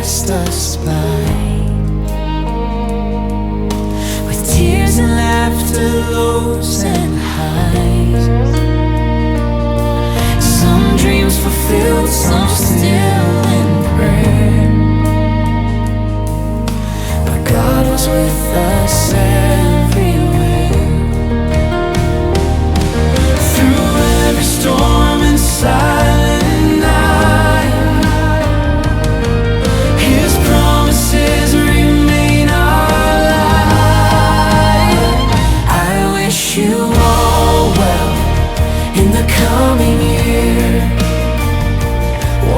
passed us by, with tears and laughter, lows and highs. Some dreams fulfilled, some still in prayer, but God was with us everywhere. Through every storm and silent night, His promises remain our light. I wish you all well in the coming year.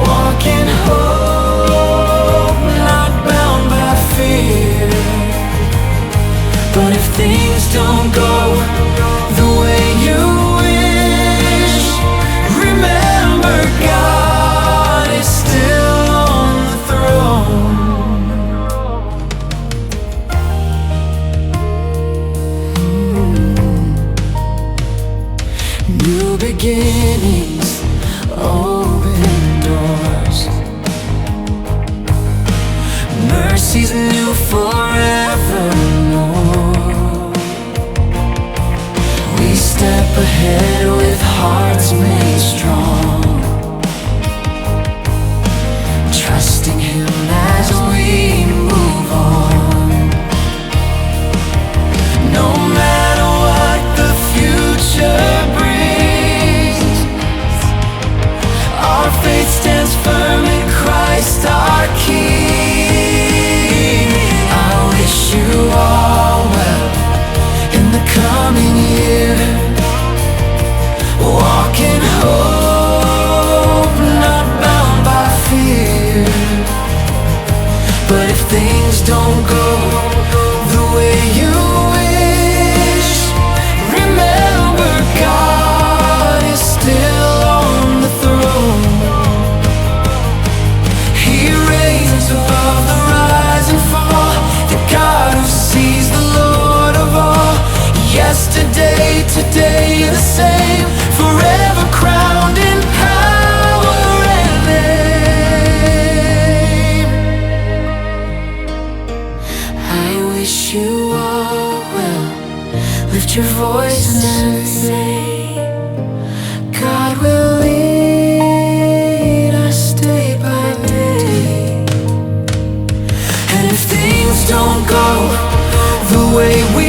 Walk in hope, not bound by fear. But if things don't go the way you wish, remember God is still on the throne. New beginnings, open doors, mercies new forevermore. We step ahead with hearts made strong, trusting Him as we move on. No matter what the future brings, our faith stands firm in Christ our King. I wish you all well in the coming year. Walk in hope, not bound by fear. But if things don't go the way you wish, remember God is still on the throne. He reigns above the rise and fall, the God who sees, the Lord of all. Yesterday, today, the same, forever crowned in power and name. I wish you all well. Lift your voice and say, God will lead us day by day. And if things don't go the way we